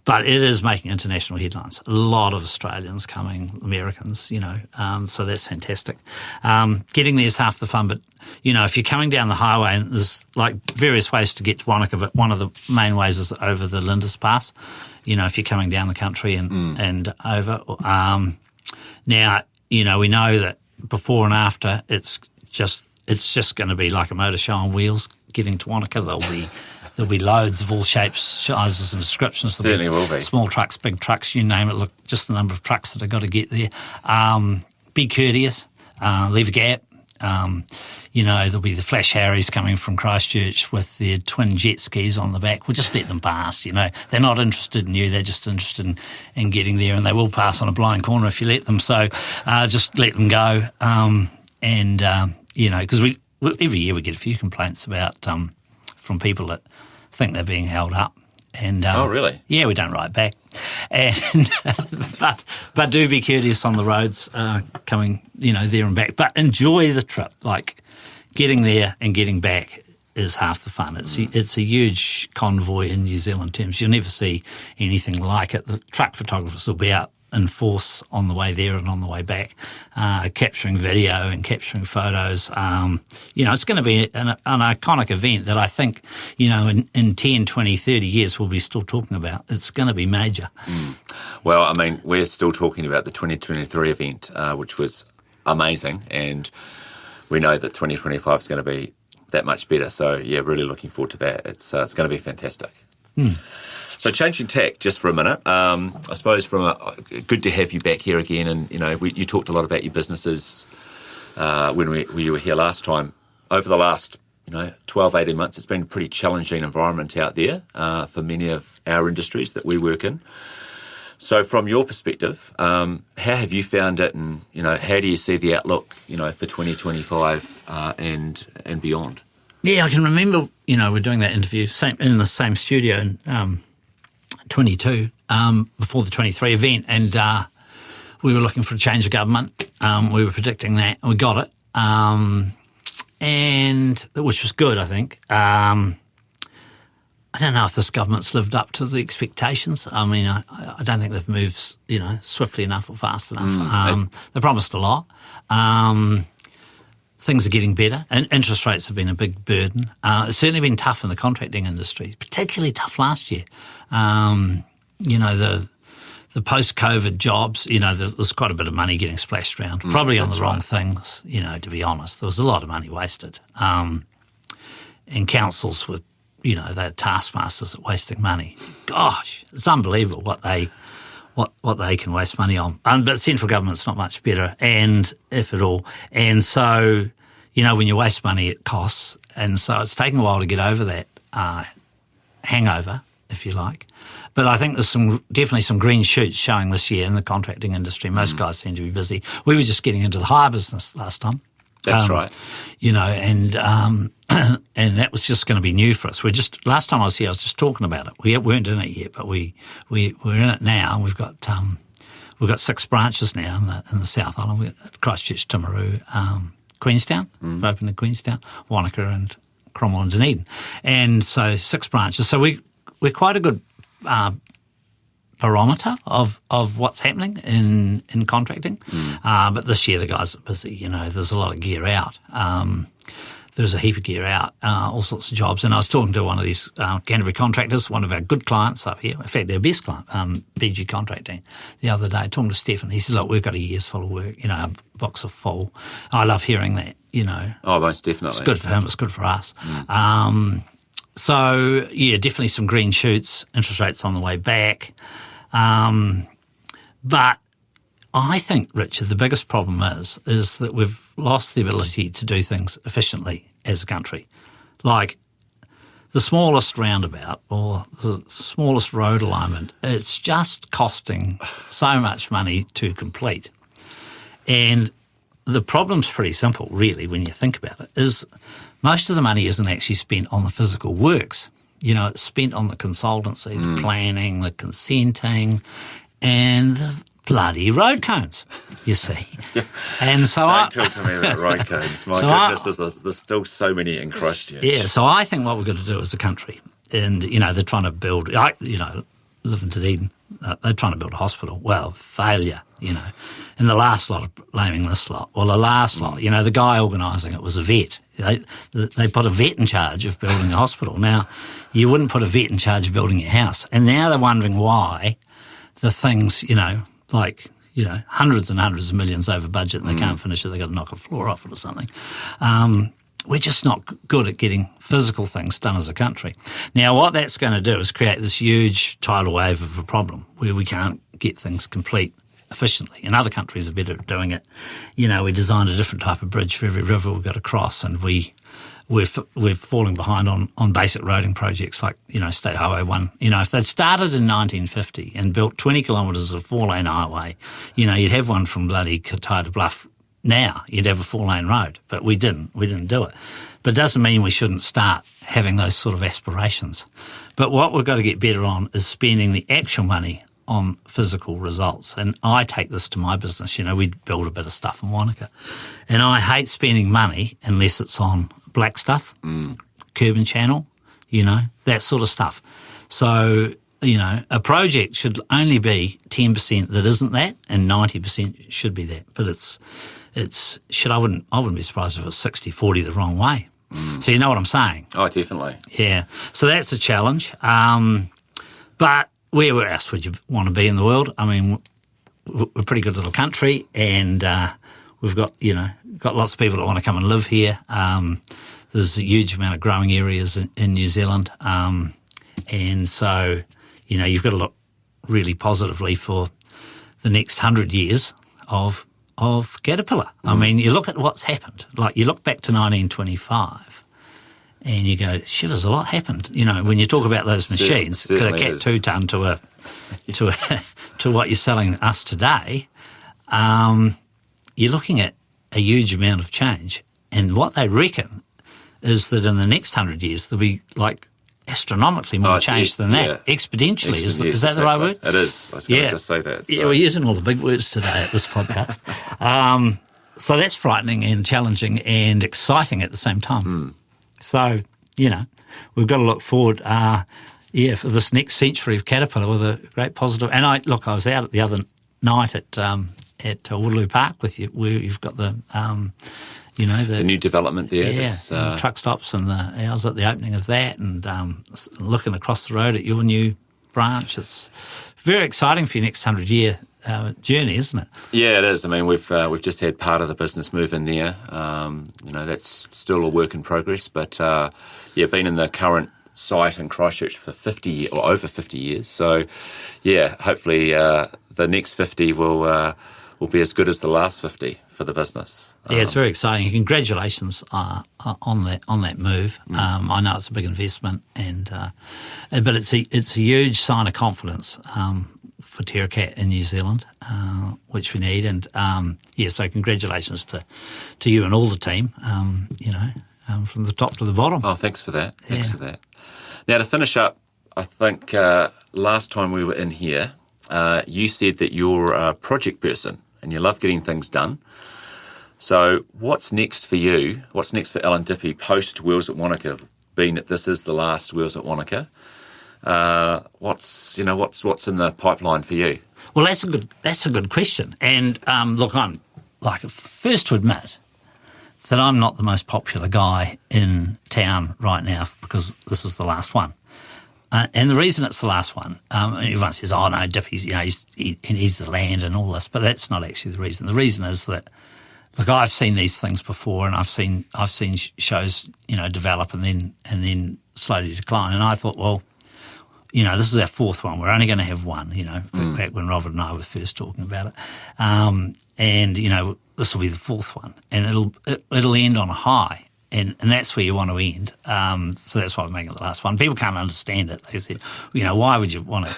But it is making international headlines. A lot of Australians coming, Americans, so that's fantastic. Getting there is half the fun, but, if you're coming down the highway, and there's like various ways to get to Wānaka, but one of the main ways is over the Lindis Pass, if you're coming down the country and over. Now, we know that before and after, it's just going to be like a motor show on wheels getting to Wānaka. There'll be loads of all shapes, sizes and descriptions. Certainly will be. Small trucks, big trucks, you name it. Look, just the number of trucks that have got to get there. Be courteous, leave a gap. There'll be the Flash Harrys coming from Christchurch with their twin jet skis on the back. We'll just let them pass, They're not interested in you. They're just interested in getting there, and they will pass on a blind corner if you let them. So just let them go. Because every year we get a few complaints about from people that think they're being held up. And oh, really? Yeah, we don't write back. And but do be courteous on the roads coming, there and back. But enjoy the trip. Like, getting there and getting back is half the fun. It's a huge convoy in New Zealand terms. You'll never see anything like it. The truck photographers will be out in force on the way there and on the way back, capturing video and capturing photos. It's going to be an iconic event that I think, in 10, 20, 30 years we'll be still talking about. It's going to be major. Well, I mean, we're still talking about the 2023 event, which was amazing, and we know that 2025 is going to be that much better. So, yeah, really looking forward to that. It's going to be fantastic. So changing tack just for a minute, I suppose good to have you back here again. And, you talked a lot about your businesses when you were here last time. Over the last, 12, 18 months, it's been a pretty challenging environment out there for many of our industries that we work in. So from your perspective, how have you found it, and, how do you see the outlook, for 2025 and beyond? Yeah, I can remember, we're doing that interview in the same studio in 22 before the 23 event, and we were looking for a change of government. We were predicting that, and we got it, and which was good, I think. I don't know if this government's lived up to the expectations. I mean, I don't think they've moved, swiftly enough or fast enough. They promised a lot. Things are getting better, and interest rates have been a big burden. It's certainly been tough in the contracting industry, particularly tough last year. The post-COVID jobs, there's quite a bit of money getting splashed around, probably on the wrong things, to be honest. There was a lot of money wasted. And councils were, they're taskmasters at wasting money. Gosh, it's unbelievable what they can waste money on. But central government's not much better, and if at all. And so, when you waste money, it costs. And so it's taken a while to get over that hangover, if you like. But I think there's definitely some green shoots showing this year in the contracting industry. Most guys seem to be busy. We were just getting into the hire business last time. That's right. And that was just going to be new for us. Last time I was here, I was just talking about it. We weren't in it yet, but we're in it now. And we've got 6 branches now in the South Island. We've got Christchurch, Timaru, Queenstown. We've opened in Queenstown, Wānaka, and Cromwell and Dunedin. And so 6 branches. So we're quite a good barometer of what's happening in contracting. But this year the guys are busy. There's a lot of gear out. There's a heap of gear out, all sorts of jobs. And I was talking to one of these Canterbury contractors, one of our good clients up here, in fact, our best client, BG Contracting, the other day, talking to Stephen. He said, look, we've got a year's full of work, our books are full. I love hearing that, Oh, most definitely. It's good for him, it's good for us. So, yeah, definitely some green shoots, interest rates on the way back. But I think, Richard, the biggest problem is that we've lost the ability to do things efficiently as a country. Like the smallest roundabout or the smallest road alignment, it's just costing so much money to complete. And the problem's pretty simple, really, when you think about it, is most of the money isn't actually spent on the physical works. You know, it's spent on the consultancy, the planning, the consenting, and the bloody road cones, you see. And so Don't talk to me about road cones. My goodness, there's still so many in Christchurch. Yeah, so I think what we've got to do as a country, and, you know, they're trying to build, live in Dunedin, they're trying to build a hospital. Well, failure, you know. And the last lot of blaming this lot. Well, the last lot, you know, the guy organising it was a vet. They put a vet in charge of building a hospital. Now, you wouldn't put a vet in charge of building your house. And now they're wondering why the things, you know, like, you know, hundreds and hundreds of millions over budget and they can't finish it. They've got to knock a floor off it or something. We're just not good at getting physical things done as a country. Now, what that's going to do is create this huge tidal wave of a problem where we can't get things complete efficiently. And other countries are better at doing it. You know, we designed a different type of bridge for every river we've got to cross, and we're falling behind on basic roading projects like, you know, State Highway 1. You know, if they'd started in 1950 and built 20 kilometres of 4-lane highway, you know, you'd have one from bloody Katai to Bluff now. You'd have a 4-lane road, but we didn't. We didn't do it. But it doesn't mean we shouldn't start having those sort of aspirations. But what we've got to get better on is spending the actual money on physical results. And I take this to my business. You know, we build a bit of stuff in Wānaka. And I hate spending money unless it's on black stuff, curb and channel, you know, that sort of stuff. So, you know, a project should only be 10% that isn't that, and 90% should be that. But I wouldn't be surprised if it was 60-40 the wrong way. So you know what I'm saying? Oh, definitely. Yeah. So that's a challenge. But where else would you want to be in the world? I mean, we're a pretty good little country, and we've got lots of people that want to come and live here. There's a huge amount of growing areas in New Zealand. And so, you know, you've got to look really positively for the next 100 years of Caterpillar. I mean, you look at what's happened. Like, you look back to 1925 and you go, shit, there's a lot happened. You know, when you talk about those machines, a Cat 2-ton to what you're selling us today, you're looking at a huge amount of change. And what they reckon is that in the next 100 years, there'll be like astronomically more change than that. Yeah. Exponentially. Is that the right word? It is. I was going to just say that. So. Yeah, we're using all the big words today at this podcast. So that's frightening and challenging and exciting at the same time. So, you know, we've got to look forward, for this next century of Caterpillar with a great positive. And I was out the other night at Waterloo Park with you, where you've got the new development there. Yeah, the truck stops, and I was at the opening of that, and looking across the road at your new branch. It's very exciting for your next 100-year journey, isn't it? Yeah, it is. I mean, we've just had part of the business move in there. That's still a work in progress, but been in the current site in Christchurch for 50 or over 50 years. So, yeah, hopefully the next 50 will be as good as the last 50 for the business. Yeah, it's very exciting. Congratulations on that move. I know it's a big investment, but it's a huge sign of confidence for Terra in New Zealand, which we need. And so congratulations to you and all the team. From the top to the bottom. Oh, thanks for that. Thanks for that. Now, to finish up, I think last time we were in here, you said that you're a project person and you love getting things done. So what's next for you? What's next for Allan Dippie post Wheels at Wānaka, being that this is the last Wheels at Wānaka? What's in the pipeline for you? Well, that's a good question. And look, I'm first to admit that I'm not the most popular guy in town right now, because this is the last one. And the reason it's the last one, everyone says, "Oh no, Dippie's, he needs the land and all this," but that's not actually the reason. The reason is that, look, I've seen these things before, and I've seen shows, develop and then slowly decline. And I thought, well, this is our fourth one. We're only going to have one, back when Robert and I were first talking about it. And this will be the fourth one. And it'll end on a high. And that's where you want to end. So that's why I'm making it the last one. People can't understand it. They said, why would you want to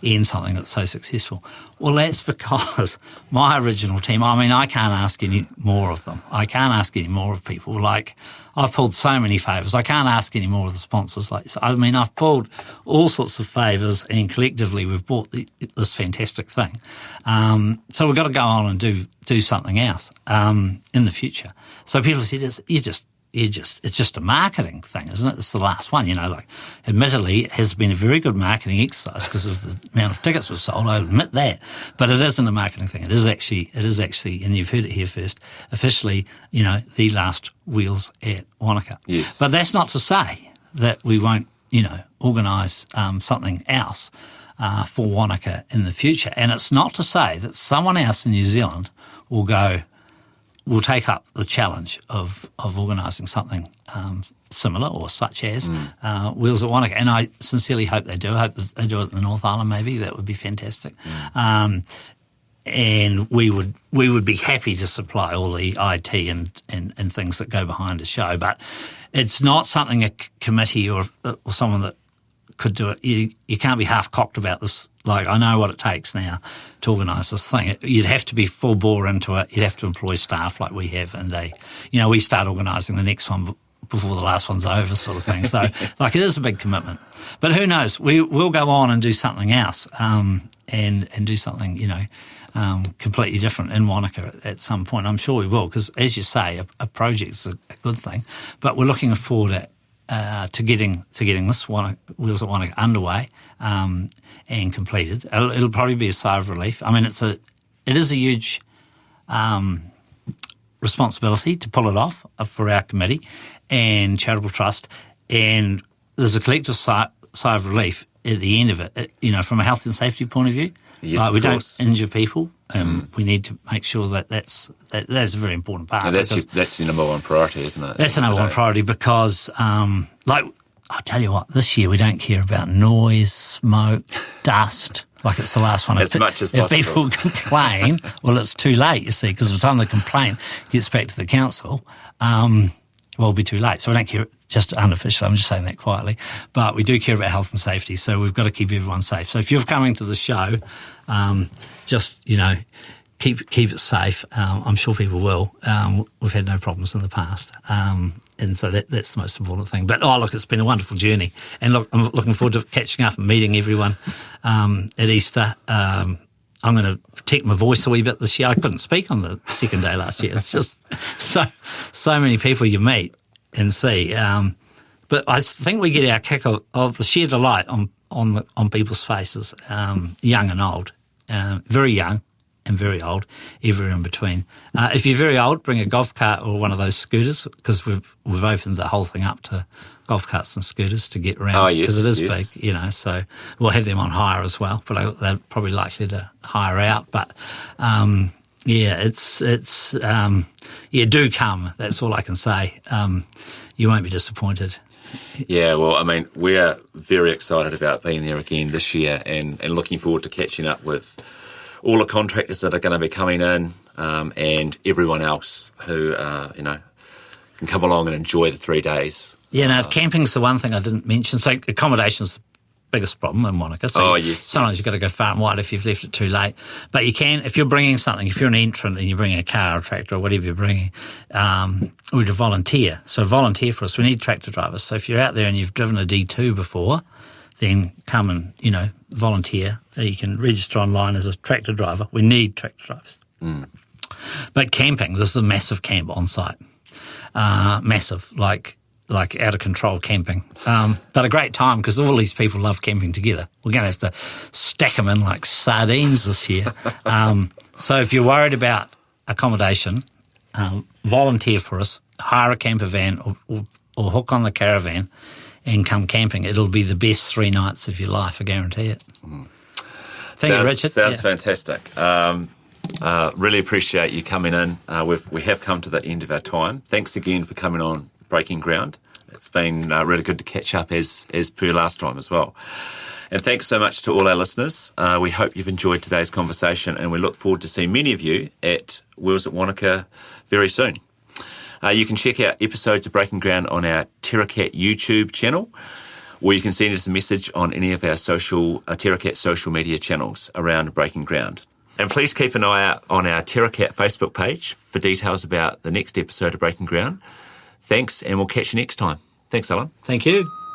end something that's so successful? Well, that's because my original team, I can't ask any more of them. I can't ask any more of people. Like, I've pulled so many favours. I can't ask any more of the sponsors. I've pulled all sorts of favours, and collectively we've bought this fantastic thing. So we've got to go on and do something else in the future. So people said, it's just a marketing thing, isn't it? It's the last one, admittedly, it has been a very good marketing exercise because of the amount of tickets we've sold. I admit that, but it isn't a marketing thing. It is actually, and you've heard it here first, officially, the last wheels at Wānaka. Yes. But that's not to say that we won't, organise something else for Wānaka in the future. And it's not to say that someone else in New Zealand will take up the challenge of organising something similar or such as Wheels at Wānaka. And I sincerely hope they do. I hope that they do it in the North Island maybe. That would be fantastic. And we would be happy to supply all the IT and things that go behind a show. But it's not something a committee or someone that could do it. You can't be half-cocked about this. Like, I know what it takes now to organise this thing. You'd have to be full bore into it. You'd have to employ staff like we have, and we start organising the next one before the last one's over, sort of thing. So, it is a big commitment. But who knows? We'll go on and do something else, and do something, completely different in Wānaka at some point. I'm sure we will, because as you say, a project's a good thing. But we're looking forward to getting this Wheels at Wānaka underway and completed. It'll probably be a sigh of relief. It is a huge responsibility to pull it off for our committee and charitable trust, and there's a collective sigh of relief at the end of it. From a health and safety point of view, yes, we course. Don't injure people. We need to make sure that's a very important part. And that's your number one priority, isn't it? That's the number one priority because, I'll tell you what, this year we don't care about noise, smoke, dust. Like, it's the last one. As much as possible. If people complain, well, it's too late, you see, because by the time the complaint gets back to the council, it'll be too late. So we don't care, just unofficially, I'm just saying that quietly, but we do care about health and safety, so we've got to keep everyone safe. So if you're coming to the show, just, keep it safe. I'm sure people will. We've had no problems in the past. And so that's the most important thing. But, look, it's been a wonderful journey. And, look, I'm looking forward to catching up and meeting everyone at Easter. I'm going to protect my voice a wee bit this year. I couldn't speak on the second day last year. It's just so many people you meet and see. But I think we get our kick of the sheer delight on people's faces, young and old, very young and very old, everywhere in between. If you're very old, bring a golf cart or one of those scooters, because we've opened the whole thing up to golf carts and scooters to get around. Oh, yes, because it is yes. big, so we'll have them on hire as well, but they're probably likely to hire out. But do come. That's all I can say. You won't be disappointed. Yeah, well, we are very excited about being there again this year and looking forward to catching up with all the contractors that are going to be coming in and everyone else who, can come along and enjoy the 3 days. Yeah, camping's the one thing I didn't mention. So accommodation's the biggest problem in Wānaka. So sometimes you've got to go far and wide if you've left it too late. But you can, if you're bringing something, if you're an entrant and you're bringing a car or tractor or whatever you're bringing, we're to volunteer. So volunteer for us. We need tractor drivers. So if you're out there and you've driven a D2 before, then come and, volunteer. You can register online as a tractor driver. We need tractor drivers. But camping, this is a massive camp on site. Massive, like out of control camping. But a great time because all these people love camping together. We're going to have to stack them in like sardines this year. So if you're worried about accommodation, volunteer for us, hire a camper van or hook on the caravan and come camping. It'll be the best 3 nights of your life, I guarantee it. Thank you, Richard. Sounds fantastic. Really appreciate you coming in. We have come to the end of our time. Thanks again for coming on Breaking Ground. It's been really good to catch up as per last time as well. And thanks so much to all our listeners. We hope you've enjoyed today's conversation, and we look forward to seeing many of you at Wheels at Wānaka very soon. You can check out episodes of Breaking Ground on our TerraCat YouTube channel, or you can send us a message on any of our TerraCat social media channels around Breaking Ground. And please keep an eye out on our TerraCat Facebook page for details about the next episode of Breaking Ground. Thanks, and we'll catch you next time. Thanks, Allan. Thank you.